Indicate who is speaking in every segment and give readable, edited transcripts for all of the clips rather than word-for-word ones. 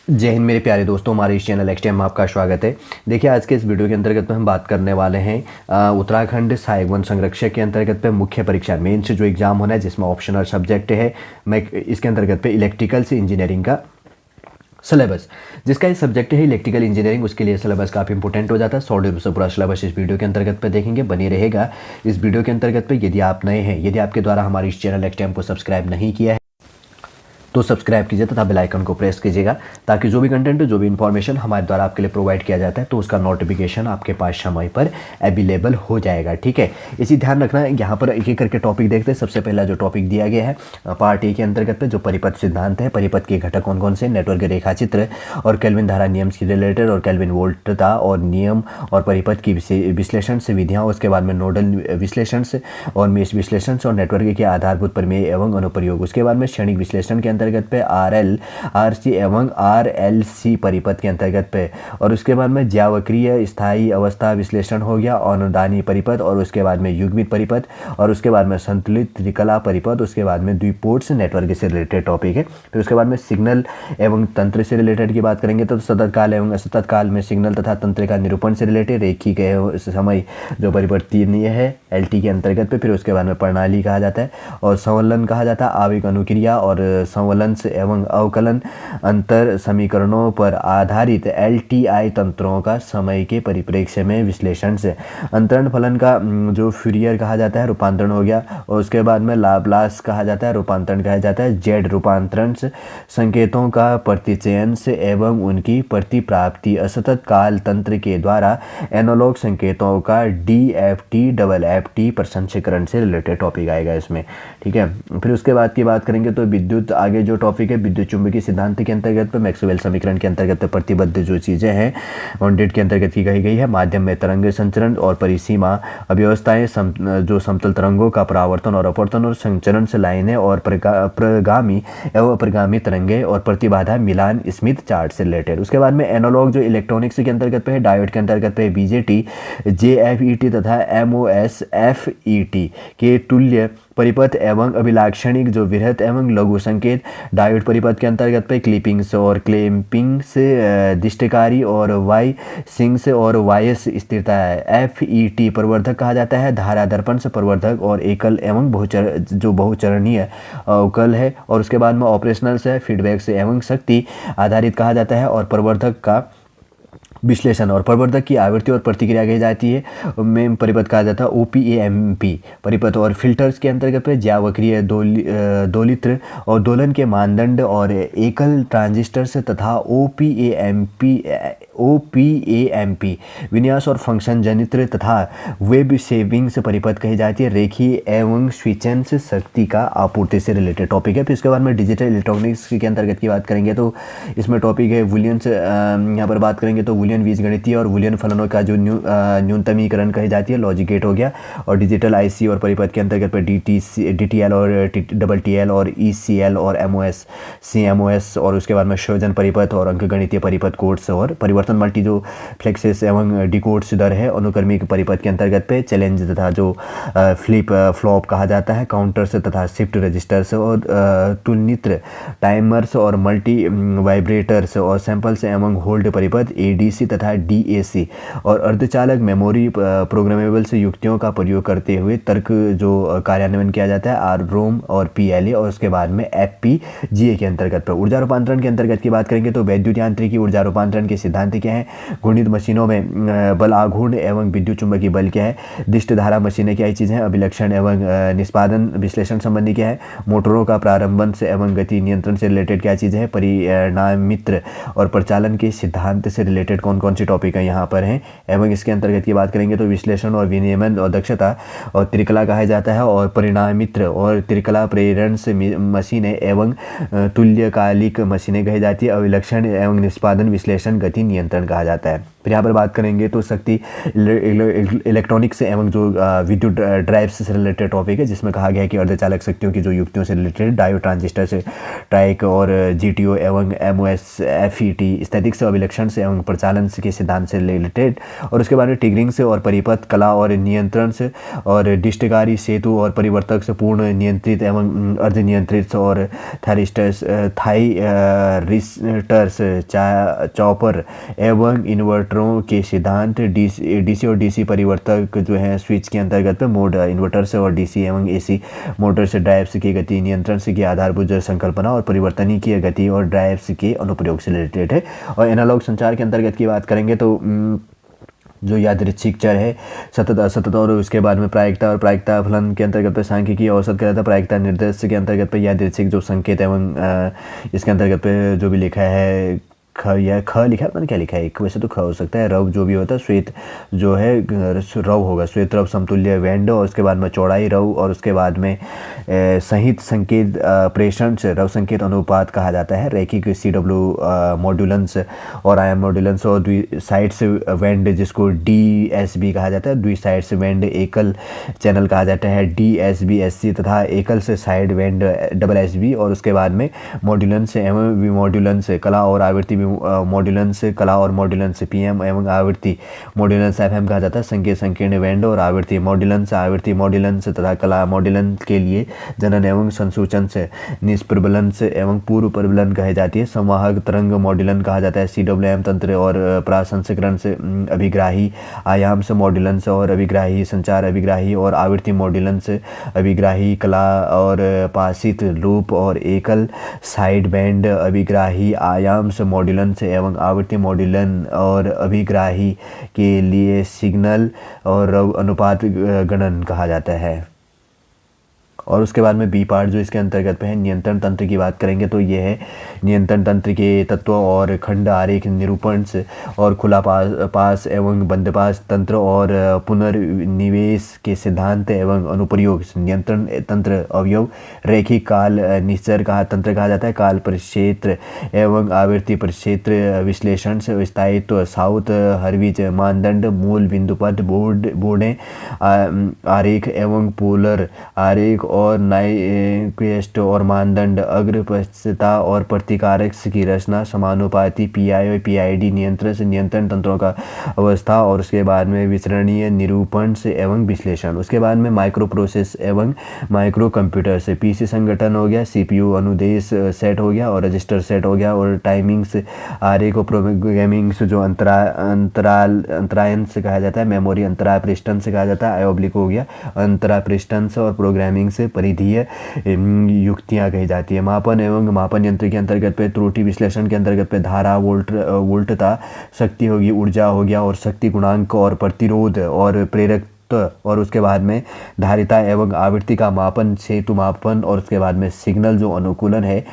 Speaker 1: जय हिंद मेरे प्यारे दोस्तों, हमारे इस चैनल एक्सटेम में आपका स्वागत है। देखिए, आज के इस वीडियो के अंतर्गत में हम बात करने वाले हैं उत्तराखंड सहायक वन संरक्षक के अंतर्गत पे मुख्य परीक्षा मेंस जो एग्ज़ाम होना है, जिसमें ऑप्शनल सब्जेक्ट है। मैं इसके अंतर्गत पे इलेक्ट्रिकल से इंजीनियरिंग का सिलेबस, जिसका ये सब्जेक्ट है इलेक्ट्रिकल इंजीनियरिंग, उसके लिए सिलेबस काफ़ी इंपॉर्टेंट हो जाता है। 100 रूप से पूरा सिलेबस इस वीडियो के अंतर्गत पे देखेंगे, बनी रहेगा इस वीडियो के अंतर्गत पे। यदि आप नए हैं, यदि आपके द्वारा हमारे इस चैनल एक्सटेम को सब्सक्राइब नहीं किया है तो सब्सक्राइब कीजिए तथा बेल आइकन को प्रेस कीजिएगा, ताकि जो भी कंटेंट, जो भी इन्फॉर्मेशन हमारे द्वारा आपके लिए प्रोवाइड किया जाता है तो उसका नोटिफिकेशन आपके पास समय पर अवेलेबल हो जाएगा। ठीक है, इसी ध्यान रखना है। यहाँ पर एक एक करके टॉपिक देखते हैं। सबसे पहला जो टॉपिक दिया गया है पार्ट ए के अंतर्गत पे, जो परिपथ सिद्धांत है, परिपथ के घटक कौन कौन से, नेटवर्क रेखा चित्र और केल्विन धारा नियम से रिलेटेड और केल्विन वोल्टता और नियम और परिपथ की विश्लेषण से विधियाँ, उसके बाद में नोडल विश्लेषण से और मेष विश्लेषण से और नेटवर्क के आधारभूत प्रमेय एवं अनुप्रयोग, उसके बाद में क्षणिक विश्लेषण के अंतर्गत पे RL RC एवं RLC परिपथ के अंतर्गत पे, और उसके बाद में ज्यावक्रीय स्थायी अवस्था विश्लेषण हो गया, अनुदानी परिपथ, और उसके बाद में युग्मित परिपथ, और उसके बाद में संतुलित त्रिकला परिपथ, उसके बाद में द्विपोर्ट्स नेटवर्क से रिलेटेड टॉपिक है। फिर उसके बाद में सिग्नल एवं तंत्र से रिलेटेड की बात करेंगे तो सतत काल एवं असतत काल में सिग्नल तथा तंत्र का निरूपण से रिलेटेड रेखिक समय जो परिवर्तनीय है LT के अंतर्गत पे। फिर उसके बाद में प्रणाली कहा जाता है और संवलन कहा जाता है, आवधिक अनुक्रिया और संवलन एवं अवकलन अंतर समीकरणों पर आधारित LTI तंत्रों का समय के परिप्रेक्ष्य में विश्लेषण से। अंतरण फलन का जो फ्यूरियर कहा जाता है रूपांतरण हो गया, और उसके बाद में लाप्लास कहा जाता है, रूपांतरण कहा जाता है। जेड रूपांतरण से संकेतों का प्रतिचयन से एवं उनकी प्रतिप्राप्ति असतत काल तंत्र के द्वारा एनालॉग संकेतों का DFT FFT प्रसंस्करण से रिलेटेड टॉपिक आएगा इसमें। ठीक है, फिर उसके बाद की बात करेंगे तो विद्युत, आगे जो टॉपिक है विद्युत चुंबकीय सिद्धांत के अंतर्गत पे मैक्सवेल समीकरण के अंतर्गत प्रतिबद्ध जो चीज़ें हैं बाउंडेड के अंतर्गत की कही गई है। माध्यम में तरंग संचरण और परिसीमा अव्यवस्थाएं, जो समतल तरंगों का परावर्तन और अपवर्तन और संचरण से लाइनें और प्रगामी एवं अप्रगामी तरंगे और प्रतिबाधा मिलान स्मिथ चार्ट से रिलेटेड। उसके बाद में एनालॉग जो इलेक्ट्रॉनिक्स के अंतर्गत पे है, डायोड के अंतर्गत पे BJT JFET तथा MOSFET के तुल्य परिपथ एवं अभिलाक्षणिक जो वृहत एवं लघु संकेत। डायोड परिपथ के अंतर्गत पे क्लिपिंग्स और क्लैंपिंग्स, दिष्टकारी और वाई सिंग्स और वायस स्थिरता है। FET प्रवर्धक कहा जाता है, धारा दर्पण से प्रवर्धक और एकल एवं बहुचरणीय अवकल है। और उसके बाद में ऑपरेशनल से, फीडबैक से एवं शक्ति आधारित कहा जाता है। और प्रवर्धक का विश्लेषण और प्रवर्धक की आवृत्ति और प्रतिक्रिया कही जाती है में परिपथ कहा जाता है OPAMP परिपथ। और फिल्टर्स के अंतर्गत पे ज्यावक्रीय दोलित्र और दोलन के मानदंड और एकल ट्रांजिस्टर से तथा OPAMP विन्यास और फंक्शन जनित्र तथा वेब सेविंग्स परिपथ कही जाती है। रेखीय एवं स्विचेंस शक्ति का आपूर्ति से रिलेटेड टॉपिक है। फिर उसके बाद में डिजिटल इलेक्ट्रॉनिक्स के अंतर्गत की बात करेंगे तो इसमें टॉपिक है वुलियंस, यहाँ पर बात करेंगे तो वुलियन बीजगणितीय और वुलियन फलनों का जो न्यूनतमीकरण कही जाती है, लॉजिक गेट हो गया। और डिजिटल IC और परिपथ के अंतर्गत पर DTL और TTL और ECL और CMOS, और उसके बाद में श्योजन परिपथ और अंकगणितीय परिपथ कोड्स और परिवर्तन मल्टी जो फ्लेक्सेस एवं डिकोड्स दर है। अनुक्रमिक परिपथ के अंतर्गत पे चैलेंज तथा जो फ्लिप फ्लॉप कहा जाता है, काउंटर्स तथा शिफ्ट रजिस्टर्स और तुलनित्र टाइमर्स और मल्टी वाइब्रेटर्स और सैंपल्स एवं होल्ड परिपथ ADC तथा DAC और अर्धचालक मेमोरी प्रोग्रामेबल से युक्तियों का प्रयोग करते हुए तर्क जो कार्यान्वयन किया जाता है ROM और PLA। और उसके बाद में FPGA के अंतर्गत पर ऊर्जा रूपांतरण के अंतर्गत की बात करेंगे तो वैद्युत यांत्रिकी ऊर्जा रूपांतरण के सिद्धांत क्या है, घूर्णित मशीनों में बल आघूर्ण एवं विद्युत चुंबकीय बल क्या है, दिष्ट धारा मशीनें क्या चीज़ है, अभिलक्षण एवं निष्पादन विश्लेषण संबंधी क्या है, मोटरों का प्रारंभन से एवं गति नियंत्रण से रिलेटेड क्या चीज़ है, परिणामित्र और प्रचालन के सिद्धांत से रिलेटेड कौन कौन सी टॉपिक है यहाँ पर हैं। एवं इसके अंतर्गत की बात करेंगे तो विश्लेषण और विनियमन और दक्षता और त्रिकला कहा जाता है, और परिणामित्र और त्रिकला प्रेरण से मशीनें एवं तुल्यकालिक मशीनें कही जाती है। अभिलक्षण एवं निष्पादन विश्लेषण गति नियंत्रण कहा जाता है। फिर यहाँ पर बात करेंगे तो शक्ति इलेक्ट्रॉनिक्स एवं जो विद्युत ड्राइव्स से रिलेटेड टॉपिक है, जिसमें कहा गया है कि अर्धचालक शक्तियों की जो युक्तियों से रिलेटेड डायोड, ट्रांजिस्टर से ट्राइक और जीटीओ एवं एमओएस एफईटी स्थैतिक से अभिलक्षण से एवं प्रचालन के सिद्धांत से रिलेटेड। और उसके बाद में ट्रिगरिंग से और परिपथ कला और नियंत्रण से और डिस्टकारी सेतु और परिवर्तक से पूर्ण नियंत्रित एवं अर्धनियंत्रित और थायरिस्टर्स थायरिस्टर्स चॉपर एवं इन्वर्टरों के सिद्धांत, डीसी और डीसी परिवर्तक जो है स्विच के अंतर्गत पे मोड इन्वर्टर से और डीसी एवं एसी मोटर से ड्राइव्स की गति नियंत्रण से की आधारभूत संकल्पना और परिवर्तनीय की गति और ड्राइव्स के अनुप्रयोग से रिलेटेड है। और एनालॉग संचार के अंतर्गत की बात करेंगे तो जो यादृच्छिक चर है सतत असतत और उसके बाद में प्रायिकता और प्रायिकता फलन के अंतर्गत पे सांख्यिकी औसत कराया था। प्रायिकता निर्देश के अंतर्गत पे यादृच्छिक जो संकेत एवं इसके अंतर्गत पे जो भी लिखा है ख या ख लिखा है, पता नहीं क्या लिखा है, एक वैसे तो ख हो सकता है, रव जो भी होता है, श्वेत जो है रव होगा, श्वेत रव समतुल्य वेंड और उसके बाद में चौड़ाई रव और उसके बाद में सहित संकेत प्रेषण से रव संकेत अनुपात कहा जाता है। रैखिक CW मॉड्यूलेंस और आयाम मॉड्यूलेंस और द्वि साइड्स वेंड जिसको DSB कहा जाता है, द्वि साइड्स वेंड एकल चैनल कहा जाता है DSB-SC तथा एकल से साइड वेंड SSB। और उसके बाद में मॉड्यूलेंस एवं विमॉड्यूलेंस कला और आवृत्ति मॉड्यूलेंस कला और मॉड्यूलेंस PM एवं आवृत्ति मॉड्यूलेंस FM कहा जाता है। संकेत संकीर्ण वेंड और आवृत्ति मॉड्यूलेंस तथा कला मॉड्यूलेंस के लिए जनन एवं संसूचन से निष्प्रबलन से एवं पूर्व प्रबलन कही जाती है। संवाहक तरंग मॉड्यूलन कहा जाता है CWM तंत्र और प्रसंस्करण से अभिग्राही आयाम से मॉड्यूलेंस और अभिग्राही संचार अभिग्राही और आवृत्ति मॉड्यूलेंस अभिग्राही कला और पाशित लूप और एकल साइड बैंड अभिग्राही आयाम से मॉड्यूलेंस एवं आवृत्ति मॉड्यूलन और अभिग्राही के लिए सिग्नल और रव अनुपात गणन कहा जाता है। और उसके बाद में बी पार्ट जो इसके अंतर्गत पे है नियंत्रण तंत्र की बात करेंगे तो ये है नियंत्रण तंत्र के तत्व और खंड आरेख निरूपण से और खुला पास एवं बंद पास तंत्र और पुनर्निवेश के सिद्धांत एवं अनुप्रयोग। नियंत्रण तंत्र अवयव रैखिक काल निश्चर तंत्र कहा जाता है। काल परिक्षेत्र एवं आवृत्ति परिक्षेत्र विश्लेषण से स्थायित्व साउथ हर्विज मानदंड मूल बिंदु पद बोर्डें आरेख एवं पोलर आरेख और नाइक्वेस्ट और मानदंड अग्रपश्चता और प्रतिकारक की रचना समानुपाती PI और PID नियंत्रण से नियंत्रण तंत्रों का अवस्था और उसके बाद में वितरणीय निरूपण से एवं विश्लेषण। उसके बाद में माइक्रो प्रोसेस एवं माइक्रो कंप्यूटर से PC संगठन हो गया, CPU अनुदेश सेट हो गया और रजिस्टर सेट हो गया और टाइमिंग्स आरेख और प्रोग्रामिंग्स जो अंतरायन से कहा जाता है। मेमोरी अंतराय पृष्ठन से कहा जाता है। ऑब्लिक हो गया अंतराय पृष्ठन से और प्रोग्रामिंग से परिधीय युक्तियां कही जाती है। मापन एवं मापन यंत्र के अंतर्गत पे त्रुटि विश्लेषण के अंतर्गत पे धारा वोल्टता शक्ति होगी, ऊर्जा हो गया और शक्ति गुणांक और प्रतिरोध और प्रेरक और उसके बाद में धारिता एवं आवृत्ति का मापन सेतु मापन और उसके बाद में सिग्नल जो अनुकूलन है।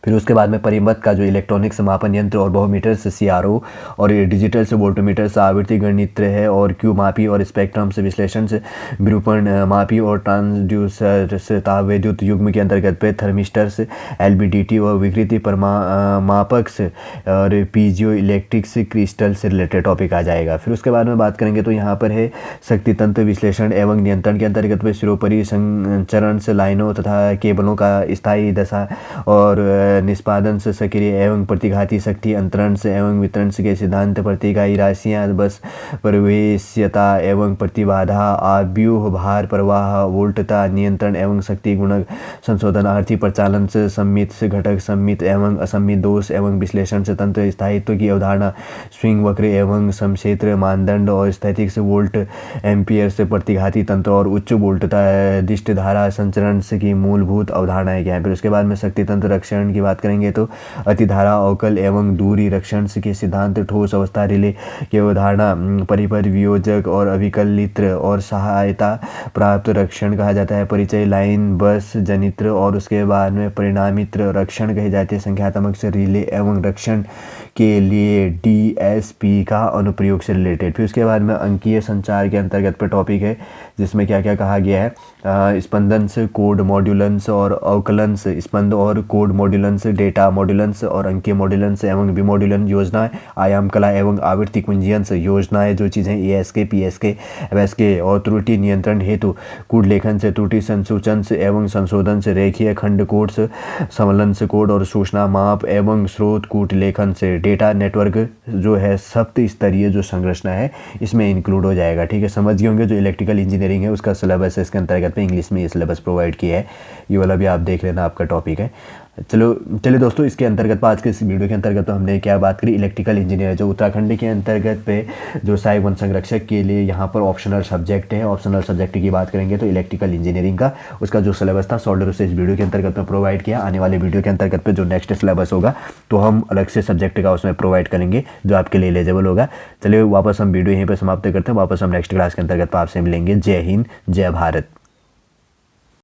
Speaker 1: फिर उसके बाद में परिमत का जो इलेक्ट्रॉनिक्स मापन यंत्र और बहुमीटर से CRO और डिजिटल से वोल्टमीटर से आवृत्ति गणित्र है और क्यू मापी और स्पेक्ट्रम से विश्लेषण से विरूपण मापी और ट्रांसड्यूसर से ताप विद्युत युग्म के अंतर्गत पे थर्मिस्टर से LVDT और विकृति मापक से और पीजियो इलेक्ट्रिक से क्रिस्टल से रिलेटेड टॉपिक आ जाएगा। फिर उसके बाद में बात करेंगे तो यहाँ पर है शक्ति तंत्र विश्लेषण एवं नियंत्रण के अंतर्गत पे सिरोपरि संचरण से लाइनों तथा केबलों का स्थायी दशा और निष्पादन से सक्रिय एवं प्रतिघाती शक्ति अंतरण से एवं वितरण के सिद्धांत प्रतिघाई राशियाँ बस प्रवेश्यता एवं प्रतिबाधा आव्यूह भार प्रवाह वोल्टता नियंत्रण एवं शक्ति गुणक संशोधन आर्थिक प्रचालन से सम्मित से घटक सम्मित एवं असम्मित दोष एवं विश्लेषण से तंत्र स्थायित्व की अवधारणा स्विंग वक्र एवं समक्षेत्र मानदंड और स्थैतिक से वोल्ट एम्पियर से प्रतिघाती तंत्र और उच्च वोल्टता दिष्ट धारा संचरण से की मूलभूत अवधारणाएं क्या है। फिर उसके बाद में शक्ति तंत्र रक्षण की बात करेंगे तो अतिधारा अवकल एवं दूरी रक्षण के सिद्धांत ठोस अवस्था रिले की अवधारणा परिपथ वियोजक और अभिकलित और सहायता प्राप्त रक्षण कहा जाता है। परिचय लाइन बस जनित्र और उसके बाद में परिणामित रक्षण कही जाती है। संख्यात्मक से रिले एवं रक्षण के लिए DSP का अनुप्रयोग से रिलेटेड। फिर उसके बाद में अंकीय संचार के अंतर्गत पर टॉपिक है जिसमें क्या क्या कहा गया है। स्पंदन से कोड मॉड्यूलेंस और अवकलन से स्पंद और कोड मॉड्यूलेंस मॉड्यूलेंस, डेटा मॉड्यूलेंस और अंकीय मॉड्यूलेंस एवं विमॉड्यूलन योजना, आयाम कला एवं आवृत्ति कुंजीयंस योजनाएं जो चीज़ें ASK, PSK, FSK और त्रुटि नियंत्रण हेतु कूट लेखन से त्रुटि संसूचन से एवं संशोधन से रेखीय खंड कोड से समलन से कोड और सूचना माप एवं स्रोत कूट लेखन से डेटा नेटवर्क जो है सप्त स्तरीय जो संरचना है इसमें इंक्लूड हो जाएगा। ठीक है, समझ गए होंगे। जो इलेक्ट्रिकल इंजीनियरिंग है उसका सिलेबस है, इसके अंतर्गत में इंग्लिश में ये सिलेबस प्रोवाइड किया है, ये वाला भी आप देख लेना, आपका टॉपिक है। चलिए दोस्तों, इसके अंतर्गत आज के इस वीडियो के अंतर्गत तो हमने क्या बात करी, इलेक्ट्रिकल इंजीनियर जो उत्तराखंड के अंतर्गत पे जो सहायक वन संरक्षक के लिए यहाँ पर ऑप्शनल सब्जेक्ट है, ऑप्शनल सब्जेक्ट की बात करेंगे तो इलेक्ट्रिकल इंजीनियरिंग का उसका जो सिलेबस था शॉर्ट से इस वीडियो के अंतर्गत में प्रोवाइड किया। आने वाले वीडियो के अंतर्गत पे जो नेक्स्ट सिलेबस होगा तो हम अलग से सब्जेक्ट का उसमें प्रोवाइड करेंगे जो आपके लिए एलिजिबल होगा। चलिए वापस हम वीडियो यहीं पर समाप्त करते हैं, वापस हम नेक्स्ट क्लास के अंतर्गत आपसे मिलेंगे। जय हिंद, जय भारत।